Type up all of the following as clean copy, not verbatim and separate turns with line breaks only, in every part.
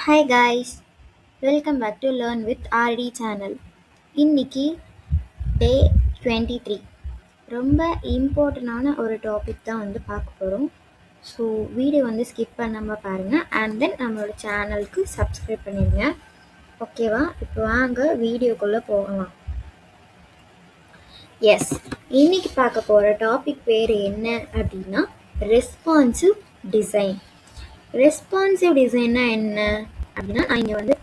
Hi guys, welcome back to Learn with RD channel. இன்னைக்கு டே 23 ரொம்ப இம்பார்ட்டண்டான ஒரு டாபிக் தான் வந்து பார்க்க போகிறோம். ஸோ வீடியோ வந்து ஸ்கிப் பண்ணாமல் பாருங்கள் அண்ட் தென் நம்மளோட சேனலுக்கு சப்ஸ்கிரைப் பண்ணிடுங்க. ஓகேவா? இப்போ வாங்க வீடியோக்குள்ளே போகலாம். எஸ், இன்னைக்கு பார்க்க போகிற டாபிக் பேர் என்ன அப்படின்னா ரெஸ்பான்சிவ் டிசைன். ரெஸ்பான்சிவ் டிசைன்னா என்ன அப்படின்னா, நான் இங்கே வந்து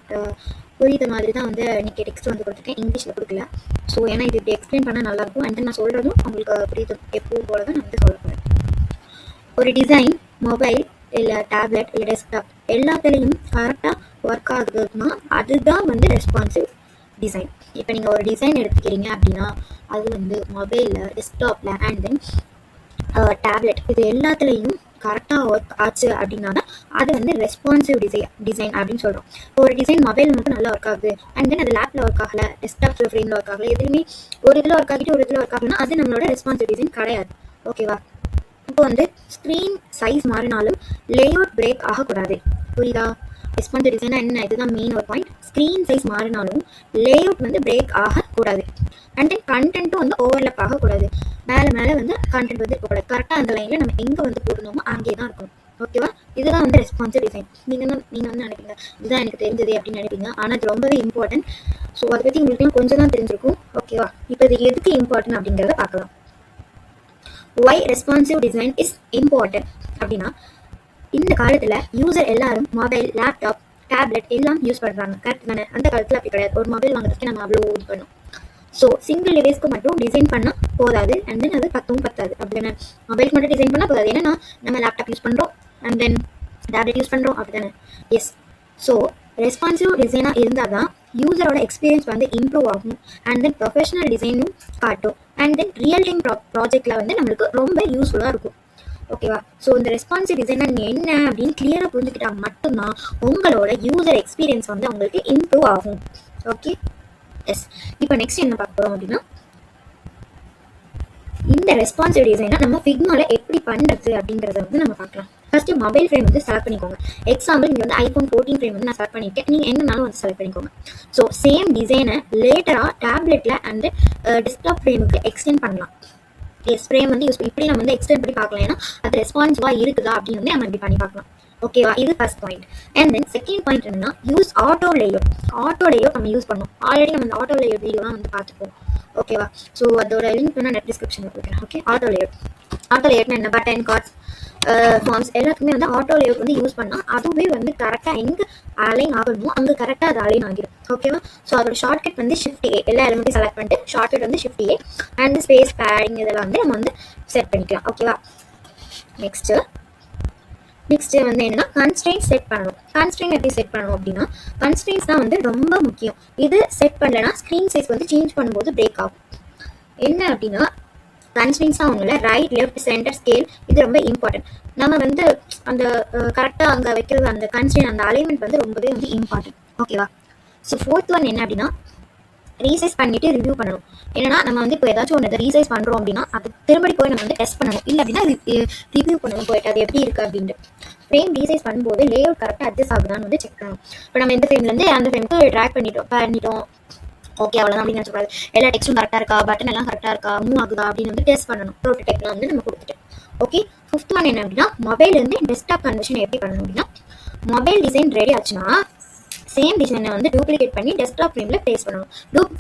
புரியுத மாதிரி தான் வந்து இன்றைக்கி டெக்ஸ்ட் வந்து கொடுத்துருக்கேன், இங்கிலீஷில் கொடுக்கல. ஸோ ஏன்னா இது இப்படி எக்ஸ்பிளைன் பண்ணால் நல்லாயிருக்கும் அண்ட் தென் நான் சொல்கிறதும் உங்களுக்கு புரியுது எப்பவும் போல தான் நான் வந்து சொல்ல போகிறேன். ஒரு டிசைன் மொபைல் இல்லை டேப்லெட் இல்லை டெஸ்க்டாப் எல்லாத்துலேயும் கரெக்டாக ஒர்க் ஆகுதுன்னா அதுதான் வந்து ரெஸ்பான்சிவ் டிசைன். இப்போ நீங்கள் ஒரு டிசைன் எடுத்துக்கிறீங்க அப்படின்னா அது வந்து மொபைலில், டெஸ்க்டாப்பில் அண்ட் தென் டேப்லெட் இது எல்லாத்துலேயும் கரெக்டாக ஒர்க் ஆச்சு அப்படின்னா தான் அது வந்து ரெஸ்பான்சிவ் டிசைன் அப்படின்னு சொல்கிறோம். ஒரு டிசைன் மொபைல் மட்டும் நல்லா ஒர்க் ஆகுது அண்ட் தென் அது லேப்பில் ஒர்க் ஆகலை, டெஸ்க்டாப் ஃப்ரேமில் ஒர்க் ஆகலை, எதுவுமே ஒரு இதில் ஒர்க் ஆகிட்டு ஒரு இதில் ஒர்க் ஆகலைன்னா அது நம்மளோட ரெஸ்பான்சிவ் டிசைன் கிடையாது. ஓகேவா? இப்போ வந்து ஸ்க்ரீன் சைஸ் மாறினாலும் லேஅவுட் பிரேக் ஆகக்கூடாது. புரியுதா? ரெஸ்பான்சிவ் டிசைனா என்ன? இதுதான் மெயின் ஒரு பாயிண்ட். ஸ்க்ரீன் சைஸ் மாறினாலும் லேஅவுட் வந்து பிரேக் ஆகக்கூடாது அண்ட் தென் கண்டென்ட்டும் வந்து ஓவர்லப் ஆகக்கூடாது. மேலே வந்து கண்டென்ட் வந்து இருக்கக்கூடாது. கரெக்டாக அந்த லைனில் நம்ம எங்கே வந்து போடணுமோ அங்கே தான் இருக்கும். ஓகேவா? இதுதான் வந்து ரெஸ்பான்சிவ் டிசைன். நீங்கள் வந்து நினைப்பீங்க இதுதான் எனக்கு தெரிஞ்சது அப்படின்னு நினைப்பீங்க, ஆனால் இது ரொம்பவே இம்பார்ட்டன்ட். ஸோ அதை பற்றி உங்களுக்கு கொஞ்சம் தான் தெரிஞ்சிருக்கும். ஓகேவா? இப்போ இது எதுக்கு இம்பார்ட்டன்ட் அப்படிங்கிறத பார்க்கலாம். Why responsive design is important அப்படின்னா, இந்த காலத்தில் யூசர் எல்லாரும் மொபைல், லேப்டாப், டேப்லெட் எல்லாம் யூஸ் பண்ணுறாங்க. கரெக்ட் தானே? அந்த காலத்தில் அப்படி கிடையாது. ஒரு மொபைல் வாங்குறதுக்கு நம்ம அவ்வளோ இது பண்ணோம். ஸோ சிங்கிள் டிவைஸ்க்கு மட்டும் டிசைன் பண்ணால் போதாது அண்ட் தென் அது பத்தாது. அப்படி தானே? மொபைலுக்கு மட்டும் டிசைன் பண்ணால் போதாது. ஏன்னா நம்ம லேப்டாப் யூஸ் பண்ணுறோம் அண்ட் தென் டேப்லெட் யூஸ் பண்ணுறோம். அப்படி தானே? எஸ். ஸோ ரெஸ்பான்சிவ் டிசைனாக இருந்தால் தான் யூசரோட எக்ஸ்பீரியன்ஸ் வந்து இம்ப்ரூவ் ஆகும் அண்ட் தென் ப்ரொஃபஷனல் டிசைனும் காட்டும் அண்ட் தென் ரியல் டைம் ப்ராஜெக்டில் வந்து நம்மளுக்கு ரொம்ப யூஸ்ஃபுல்லாக இருக்கும். ஓகேவா? ஸோ இந்த ரெஸ்பான்சிவ் டிசைனாக நீங்கள் என்ன அப்படின்னு கிளியராக புரிஞ்சுக்கிட்டால் மட்டும்தான் உங்களோட யூசர் எக்ஸ்பீரியன்ஸ் வந்து உங்களுக்கு இம்ப்ரூவ் ஆகும். ஓகே? எஸ். இப்போ நெக்ஸ்ட் என்ன பார்க்க போகிறோம் அப்படின்னா, இந்த ரெஸ்பான்சிவ் டிசைனை நம்ம ஃபிக்மால எப்படி பண்ணுறது அப்படிங்கிறத வந்து நம்ம பார்க்கலாம். ஃபர்ஸ்ட் மொபைல் ஃப்ரேம் வந்து செலக்ட் பண்ணிக்கோங்க. எக்ஸாம்பிள் இங்கே வந்து iPhone 14 ஃப்ரேம் வந்து நான் செலக்ட் பண்ணியிருக்கேன். நீங்கள் என்னன்னாலும் வந்து செலக்ட் பண்ணிக்கோங்க. ஸோ சேம் டிசைனை லேட்டராக டேப்லெட்டில் அண்ட் டெஸ்க்டாப் ஃப்ரேமுக்கு எக்ஸ்டெண்ட் பண்ணலாம். எஸ், ஃப்ரேம் வந்து யூஸ் பண்ணி இப்படி நம்ம வந்து எக்ஸ்டெண்ட் பண்ணி பார்க்கலாம். ஏன்னா அது ரெஸ்பான்சிவாக இருக்குதா அப்படின்னு வந்து நம்ம இப்படி பண்ணி பார்க்கலாம். ஓகேவா? இது first point. And then second point என்னன்னா, use auto layout. Auto layout நம்ம யூஸ் பண்ணோம். ஆல்ரெடி நம்ம இந்த ஆட்டோ லேஅவுட் வீடியோலாம் வந்து பார்த்துப்போம். ஓகேவா? ஸோ அதோட லிங்க் நான் நெட் டிஸ்கிரிப்ஷனில் கொடுக்குறேன். ஓகே? ஆட்டோ லேஅவுட்னா என்ன? பட்டன், கார்ட்ஸ், ஃபார்ம்ஸ் எல்லாத்துக்குமே வந்து ஆட்டோ லேஅவுட் வந்து யூஸ் பண்ணால் அதுவே வந்து கரெக்டாக எங்கே அலைன் ஆகணுமோ அங்கே கரெக்டாக அது அலைன் ஆகிடும். ஓகேவா? ஸோ அதோட ஷார்ட்கட் வந்து ஷிஃப்ட் ஏ. எல்லா எலிமெண்ட்டையும் செலக்ட் பண்ணிட்டு ஷார்ட்கட் வந்து shift A and space padding இதெல்லாம் வந்து நம்ம வந்து செட் பண்ணிக்கலாம். ஓகேவா? நெக்ஸ்ட்டு வந்து என்னன்னா, கன்ஸ்ட்ரெயின்ட் செட் பண்ணணும். கன்ஸ்ட்ரெயின்ட் எப்படி செட் பண்ணணும் அப்படின்னா, கன்ஸ்ட்ரெயின்ஸ் தான் வந்து ரொம்ப முக்கியம். இது செட் பண்ணலன்னா ஸ்க்ரீன் சைஸ் வந்து சேஞ்ச் பண்ணும்போது பிரேக் ஆகும். என்ன அப்படின்னா, கன்ஸ்ட்ரெயின்ஸ் தான் ஒன்றும் இல்லை, ரைட், லெஃப்ட், சென்டர், ஸ்கேல் இது ரொம்ப இம்பார்ட்டன்ட். நம்ம வந்து அந்த கரெக்டாக அங்கே வைக்கிறது அந்த கன்ஸ்ட்ரெயின்ட் அந்த அலைன்மெண்ட் வந்து ரொம்பவே வந்து இம்பார்ட்டன்ட். ஓகேவா? ஸோ ஃபோர்த் ஒன் என்ன அப்படின்னா, ரீசைஸ் பண்ணிட்டு ரிவ்யூ பண்ணணும். ஏன்னா நம்ம வந்து இப்போ ஏதாச்சும் ஒன்று ரீசைஸ் பண்ணுறோம் அப்படின்னா அது திரும்பி போய் நம்ம வந்து டெஸ்ட் பண்ணணும். இல்லை அப்படின்னா ரிவ்யூ பண்ணணும் போயிட்டு அது எப்படி இருக்குது அப்படின்ட்டு. ஃப்ரேம் ரீசைஸ் பண்ணும்போது லேஅவுட் கரெக்டாக அட்ஜஸ்ட் ஆகுதான்னு வந்து செக் பண்ணணும். இப்போ நம்ம எந்த ஃப்ரேம்லேருந்து அந்த ஃப்ரேமுக்கு ட்ராக் பண்ணிட்டோம் ஓகே அவ்வளோதான் அப்படின்னு நினச்சக்கூடாது. எல்லா டெக்ஸ்ட்டும் கரெக்டாக இருக்கா, பட்டன் எல்லாம் கரெக்டாக இருக்கா, மூவ் ஆகுதா அப்படின்னு வந்து டெஸ்ட் பண்ணணும். ப்ரோட்டோடைப்லாம் வந்து நம்ம கொடுத்துட்டு. ஓகே? ஃபிஃப்த் ஒன் என்ன அப்படின்னா, மொபைல்லேருந்து டெஸ்க்டாப் கன்வர்ஷன் எப்படி பண்ணணும் அப்படின்னா, மொபைல் டிசைன் ரெடி ஆச்சுன்னா சேம் டிசைனை வந்து டூப்ளிகேட் பண்ணி டெஸ்க்டாப் ஃப்ரேமில் ப்ளேஸ் பண்ணணும்.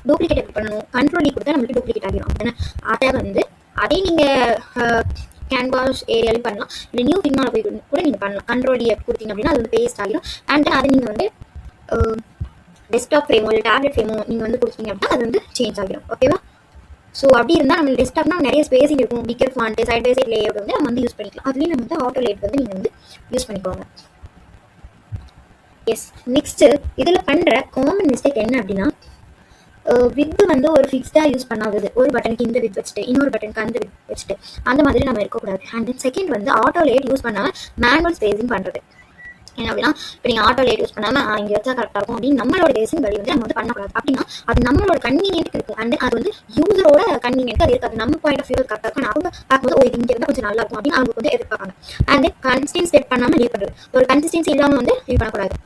டூப்ளிகேட் எப்படி பண்ணணும்? கண்ட்ரோல் கொடுத்தா நம்மளுக்கு டூப்ளிகேட் ஆகிடும். அப்படின்னா அதை வந்து அதே நீங்கள் கேன்வாஸ் ஏரியாலையும் பண்ணலாம், இல்லை நியூ ஃபிக்மாவில் போய் கூட நீங்கள் பண்ணலாம். கண்ட்ரோல் கொடுத்தீங்க அப்படின்னா அது வந்து பேஸ்ட் ஆகிடும் அண்ட் தென் அதை நீங்கள் வந்து டெஸ்க்டாப் ஃப்ரேமோ இல்லை டேப்லெட் ஃப்ரேமோ நீங்கள் வந்து கொடுத்தீங்க அப்படின்னா அது வந்து சேஞ்ச் ஆகிடும். ஓகேவா? ஸோ அப்படி இருந்தால் நம்ம டெஸ்க்டாப்னா நிறைய ஸ்பேஸிங் இருக்கும். Bigger font, side by side layout வந்து நம்ம வந்து யூஸ் பண்ணிக்கலாம். அதுலேயும் நம்ம வந்து ஆட்டோ லேஅவுட் வந்து நீங்கள் வந்து யூஸ் பண்ணிக்கோங்க. எஸ். நெக்ஸ்ட்டு இதில் பண்ணுற காமன் மிஸ்டேக் என்ன அப்படின்னா, வித் வந்து ஒரு ஃபிக்ஸ்டாக யூஸ் பண்ணாதது. ஒரு பட்டனுக்கு இந்த வித் வச்சுட்டு இன்னொரு பட்டனுக்கு அந்த வித் வச்சுட்டு அந்த மாதிரி நம்ம இருக்கக்கூடாது. அண்ட் தென் செகண்ட் வந்து ஆட்டோ லேட் யூஸ் பண்ணாமல் மேனுவல் ஸ்பேஸிங் பண்ணுறது. ஏன்னா அப்படின்னா இப்போ நீங்கள் ஆட்டோ லேட் யூஸ் பண்ணாமல் இங்கே வச்சா கரெக்டாக இருக்கும் அப்படின்னு நம்மளோட பேசிங் வழி வந்து நம்ம வந்து பண்ணக்கூடாது. அப்படின்னா அது நம்மளோட கன்வீனியன்ட்டுக்கு இருக்கும் அண்ட் அது வந்து யூசரோட கன்வீனியன்ட் அது இருக்காது. நம்ம பாயிண்ட் ஆஃப் வியூ கரெக்டாக இருக்கும். அவங்க பார்க்கும்போது ஓ இது இங்கே இருந்தால் கொஞ்சம் நல்லா இருக்கும் அப்படின்னு அவங்க வந்து எதிர்பார்ப்பாங்க. அண்ட் தென் கன்சிஸ்டன்சி செட் பண்ணாமல் லீவ் பண்ணுறது. ஒரு கன்சிஸ்டன்சி இல்லாமல் வந்து லீவ் பண்ணக்கூடாது.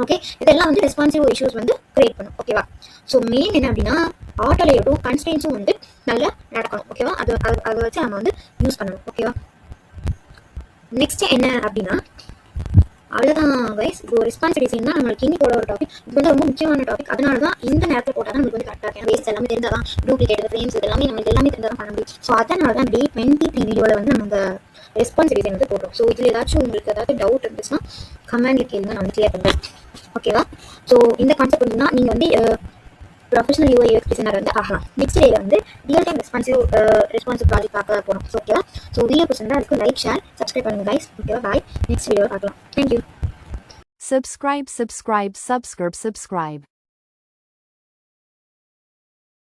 ஓகே, இதெல்லாம் வந்து ரெஸ்பான்சிவ் இஷ்யூஸ் வந்து கிரியேட் பண்ணும். ஓகேவா? ஸோ மெயின் என்ன அப்படின்னா ஆட்டோ லேஅவுட்டும் கன்ஸ்ட்ரெயின்ஸும் வந்து நல்லா நடக்கணும். ஓகேவா? அதை வச்சு நம்ம வந்து யூஸ் பண்ணணும். ஓகேவா? நெக்ஸ்ட் என்ன அப்படின்னா அவ்வளோதான் கைஸ். இப்போ ரெஸ்பான்சிவ் டிசைன் தான் நம்மளுக்கு இன்னைக்கோட ஒரு டாபிக். இது வந்து ரொம்ப முக்கியமான டாபிக். அதனால தான் இந்த நேரத்தில் போட்டால் தான் நம்மளுக்கு வந்து கரெக்டாக இருக்கும். பேஸ் எல்லாமே தெரிஞ்சால் தான் டூப்ளிகேட் ஃப்ரேம்ஸ் இதெல்லாமே நம்மளுக்கு எல்லாமே தெரிஞ்சால் தான் பண்ண முடியும். ஸோ அதனால தான் டே 23 வீடியோவில் வந்து நம்ம இந்த ரெஸ்பான்சிவ் டிசைன் வந்து போடுறோம். ஸோ இதில் ஏதாச்சும் உங்களுக்கு ஏதாவது டவுட் இருந்துச்சுன்னா கமெண்ட்ல கேளுங்க, நான் வந்து கிளியர் பண்ணுறேன். ஓகேவா? ஸோ இந்த கான்செப்ட் வந்துன்னா நீங்கள் வந்து ப்ரொஃபஷனல் யூஐ யூஎக்ஸ் டிசைனர் வந்து ஆகலாம். நெக்ஸ்ட் டே வந்து ரியல் டைம் ரெஸ்பான்சிவ் ப்ராஜெக்ட் பார்க்க போகிறோம். ஸோ ஓகேவா? ஸோ வீடியோ பிடிச்சிருந்தா அதுக்கு லைக் ஷேர் சப்ஸ்கிரைப் பண்ணுங்க கைஸ். ஓகேவா? பாய். நெக்ஸ்ட் வீடியோவில் பார்க்கலாம். தேங்க்யூ.
Subscribe.